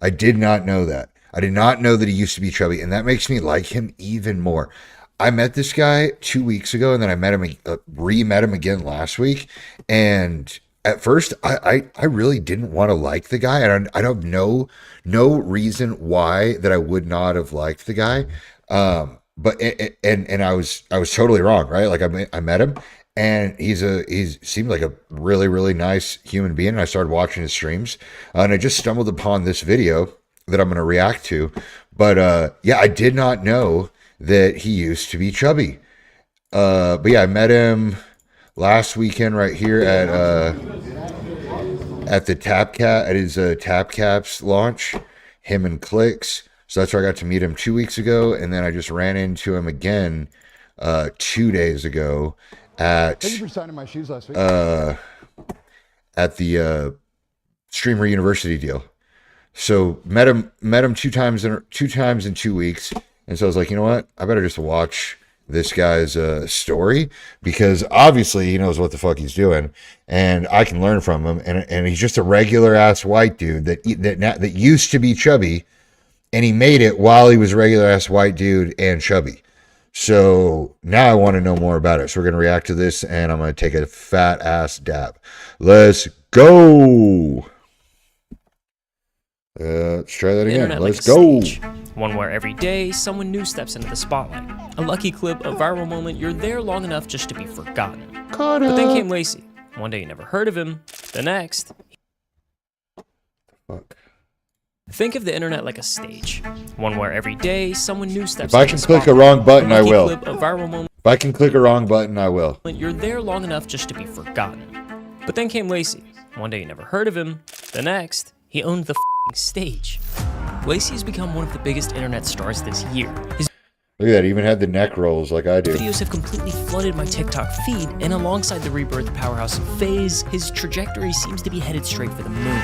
I did not know that. I did not know that he used to be chubby, and that makes me like him even more. I met this guy 2 weeks ago, and then I met him, re-met him again last week. And at first, I really didn't want to like the guy, and I don't know no reason why that I would not have liked the guy. But I was totally wrong, right? Like I met him, and he seemed like a really, really nice human being. And I started watching his streams, and I just stumbled upon this video that I'm going to react to. But yeah, I did not know that he used to be chubby. But yeah, I met him last weekend right here at the Tap Cat at his Tap Caps launch. Him and Clicks. So that's where I got to meet him 2 weeks ago, and then I just ran into him again 2 days ago at Thank you for signing my shoes last week. At the Streamer University deal. So met him two times in 2 weeks, and so I was like, you know what? I better just watch this guy's story, because obviously he knows what the fuck he's doing, and I can learn from him. And he's just a regular ass white dude that used to be chubby, and he made it while he was a regular ass white dude and chubby. So now I want to know more about it. So we're gonna react to this, and I'm gonna take a fat ass dab. Let's go. Let's try that again. Let's go. One where every day someone new steps into the spotlight. A lucky clip, a viral moment, you're there long enough just to be forgotten. But then came Lacy. One day you never heard of him. The next. Fuck. Think of the internet like a stage. One where every day someone new steps into the spotlight. If I can click a wrong button, I will. Clip, a viral moment. If I can click a wrong button, I will. You're there long enough just to be forgotten. But then came Lacy. One day you never heard of him. The next, he owned the stage. Lacy has become one of the biggest internet stars this year. His Look at that, he even had the neck rolls like I do. Videos have completely flooded my TikTok feed, and alongside the rebirth powerhouse of FaZe, his trajectory seems to be headed straight for the moon.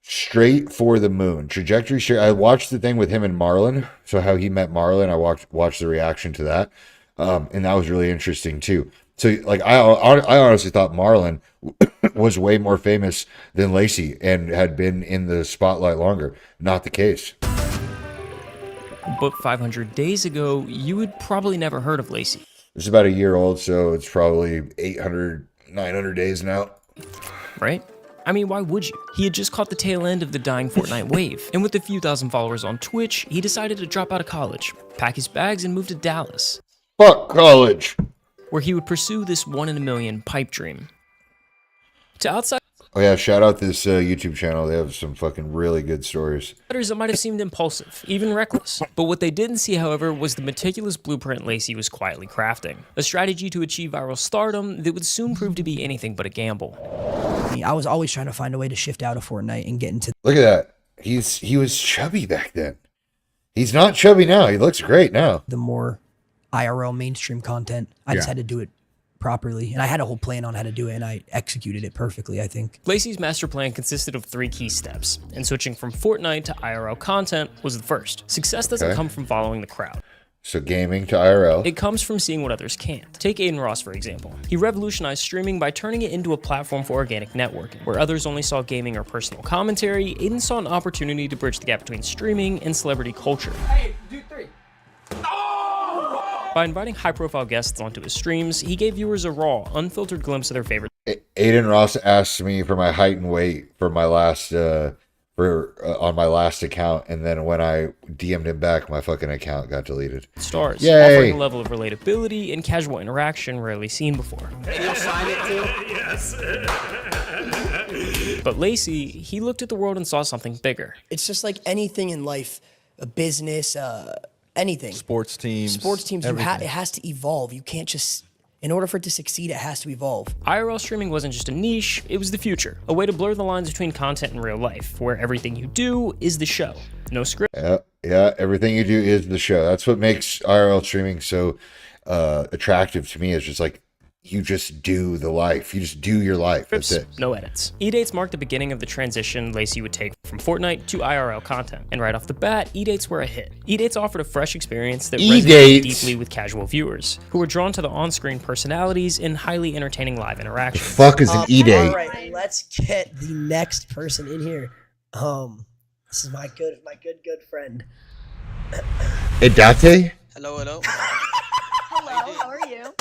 Straight for the moon. Trajectory straight. I watched the thing with him and Marlon, so how he met Marlon, I watched the reaction to that, and that was really interesting too. So, like, I honestly thought Marlon was way more famous than Lacy and had been in the spotlight longer. Not the case. But 500 days ago, you had probably never heard of Lacy. It's about a year old, so it's probably 800, 900 days now. Right? I mean, why would you? He had just caught the tail end of the dying Fortnite wave, and with a few thousand followers on Twitch, he decided to drop out of college, pack his bags, and move to Dallas. Fuck college! Where he would pursue this 1 in a million pipe dream. To outsiders, oh yeah, shout out this YouTube channel. They have some fucking really good stories. It might have seemed impulsive, even reckless. But what they didn't see, however, was the meticulous blueprint Lacy was quietly crafting. A strategy to achieve viral stardom that would soon prove to be anything but a gamble. I was always trying to find a way to shift out of Fortnite and get into... Look at that. He was chubby back then. He's not chubby now. He looks great now. The more IRL mainstream content. I just had to do it properly, and I had a whole plan on how to do it, and I executed it perfectly, I think. Lacy's master plan consisted of 3 key steps, and switching from Fortnite to IRL content was the first. Success doesn't come from following the crowd. So gaming to IRL. It comes from seeing what others can't. Take Aiden Ross, for example. He revolutionized streaming by turning it into a platform for organic networking. Where others only saw gaming or personal commentary, Aiden saw an opportunity to bridge the gap between streaming and celebrity culture. Hey, do 3. By inviting high-profile guests onto his streams, he gave viewers a raw, unfiltered glimpse of their favorite. Aiden Ross asked me for my height and weight for my last on my last account, and then when I DM'd him back, my fucking account got deleted. Stars, Yay! Offering a level of relatability and casual interaction rarely seen before. And you'll sign it too? Yes. But Lacy, he looked at the world and saw something bigger. It's just like anything in life, a business, anything. Sports teams. It has to evolve. You can't just, in order for it to succeed, it has to evolve. IRL streaming wasn't just a niche, it was the future. A way to blur the lines between content and real life, where everything you do is the show. No script. Yeah, everything you do is the show. That's what makes IRL streaming so attractive to me. It's just like, you just do the life. You just do your life. That's it. No edits. E-dates marked the beginning of the transition Lacy would take from Fortnite to IRL content. And right off the bat, E-dates were a hit. E-dates offered a fresh experience that resonated deeply with casual viewers, who were drawn to the on-screen personalities and highly entertaining live interactions. The fuck is an E-date? All right, let's get the next person in here. This is my good friend. Hey, Date? Hello. Hello, how are you?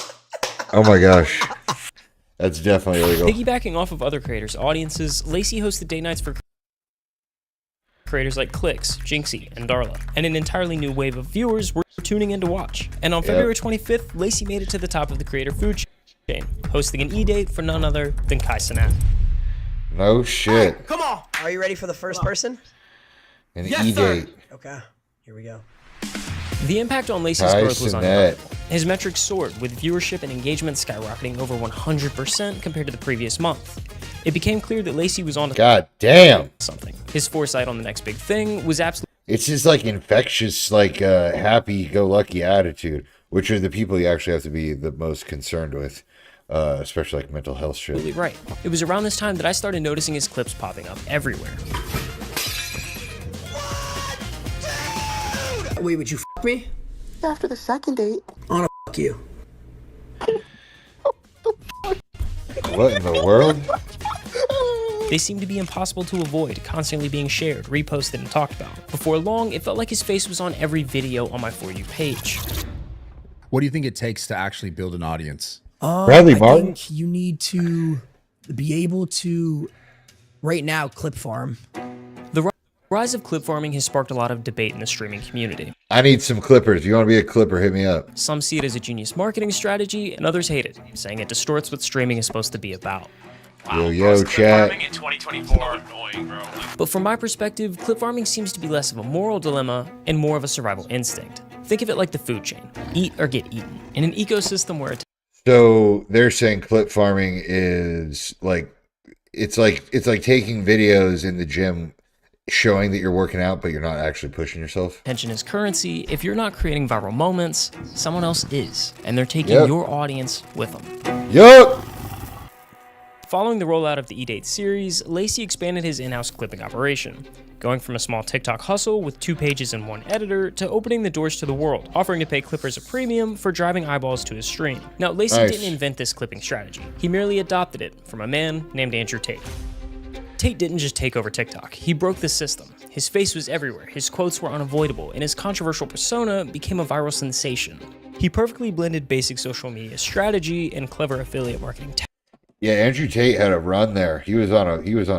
Oh my gosh. That's definitely illegal. Piggybacking off of other creators' audiences, Lacy hosted date nights for creators like Clicks, Jinxie, and Darla, and an entirely new wave of viewers were tuning in to watch. And on February 25th, Lacy made it to the top of the creator food chain, hosting an e-date for none other than Kai Cenat. No shit. Come on. Are you ready for the first person? An Yes, e-date. Okay, here we go. The impact on Lacy's Kai growth was Cenat. undeniable. His metrics soared, with viewership and engagement skyrocketing over 100% compared to the previous month. It became clear that Lacy was on to God damn. something. His foresight on the next big thing was absolutely It's just like infectious, like happy-go-lucky attitude, which are the people you actually have to be the most concerned with, especially like mental health shit. right. It was around this time that I started noticing his clips popping up everywhere. Wait, would you f me? After the second date. I wanna f you. What in the world? They seemed to be impossible to avoid, constantly being shared, reposted, and talked about. Before long, it felt like his face was on every video on my For You page. What do you think it takes to actually build an audience? Bradley I Martin? think you need to be able to, right now, clip farm. The rise of clip farming has sparked a lot of debate in the streaming community. I need some clippers. If you want to be a clipper, hit me up. Some see it as a genius marketing strategy, and others hate it, saying it distorts what streaming is supposed to be about. Yo, chat. In 2024, annoying, bro. But from my perspective, clip farming seems to be less of a moral dilemma and more of a survival instinct. Think of it like the food chain. Eat or get eaten. In an ecosystem where So they're saying clip farming is like it's like taking videos in the gym showing that you're working out, but you're not actually pushing yourself. attention is currency, if you're not creating viral moments, someone else is, and they're taking Yep. your audience with them. Yup. Following the rollout of the E-Date series, Lacy expanded his in-house clipping operation, going from a small TikTok hustle with 2 pages and 1 editor to opening the doors to the world, offering to pay clippers a premium for driving eyeballs to his stream. Now, Lacy Nice. didn't invent this clipping strategy. He merely adopted it from a man named Andrew Tate. Tate didn't just take over TikTok, he broke the system. His face was everywhere, his quotes were unavoidable, and his controversial persona became a viral sensation. He perfectly blended basic social media strategy and clever affiliate marketing Yeah, Andrew Tate had a run there. He was on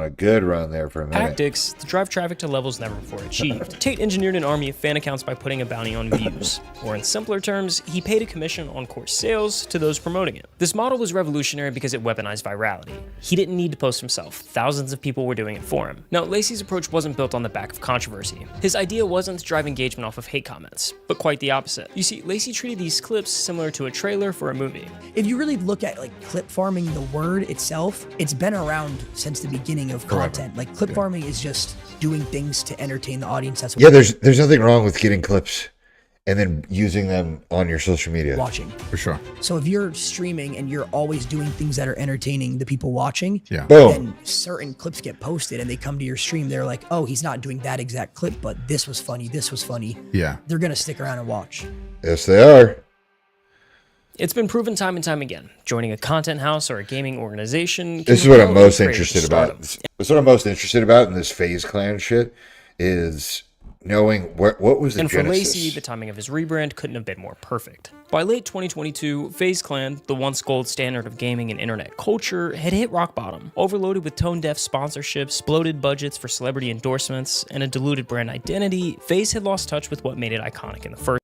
a good run there for a minute. tactics to drive traffic to levels never before achieved. Tate engineered an army of fan accounts by putting a bounty on views. Or in simpler terms, he paid a commission on course sales to those promoting it. This model was revolutionary because it weaponized virality. He didn't need to post himself. Thousands of people were doing it for him. Now, Lacy's approach wasn't built on the back of controversy. His idea wasn't to drive engagement off of hate comments, but quite the opposite. You see, Lacy treated these clips similar to a trailer for a movie. If you really look at like clip farming, the word itself, it's been around since the beginning of content. Like clip farming is just doing things to entertain the audience. That's what Yeah, there's nothing wrong with getting clips and then using them on your social media. we're watching. For sure. So if you're streaming and you're always doing things that are entertaining the people watching, Yeah. Boom. then certain clips get posted and they come to your stream. They're like, oh, he's not doing that exact clip, but this was funny. This was funny. Yeah. They're gonna stick around and watch. Yes, they are. It's been proven time and time again. Joining a content house or a gaming organization. This is what I'm propel a most creator's interested stardom. about. This is what I'm most interested about in this FaZe Clan shit is knowing what was the And for genesis. Lacy, the timing of his rebrand couldn't have been more perfect. By late 2022, FaZe Clan, the once gold standard of gaming and internet culture, had hit rock bottom. Overloaded with tone-deaf sponsorships, bloated budgets for celebrity endorsements, and a diluted brand identity, FaZe had lost touch with what made it iconic in the first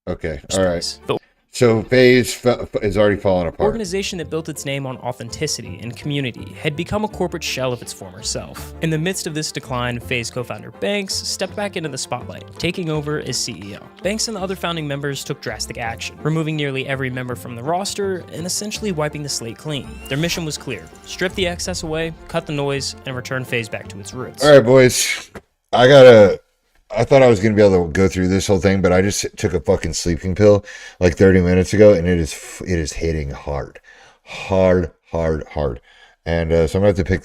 Okay, all right. place. The So FaZe is already falling apart. organization that built its name on authenticity and community had become a corporate shell of its former self. In the midst of this decline, FaZe co-founder Banks stepped back into the spotlight, taking over as CEO. Banks and the other founding members took drastic action, removing nearly every member from the roster and essentially wiping the slate clean. Their mission was clear: strip the excess away, cut the noise, and return FaZe back to its roots. All right, boys. I thought I was going to be able to go through this whole thing, but I just took a fucking sleeping pill like 30 minutes ago, and it is hitting hard. And so I'm going to have to pick this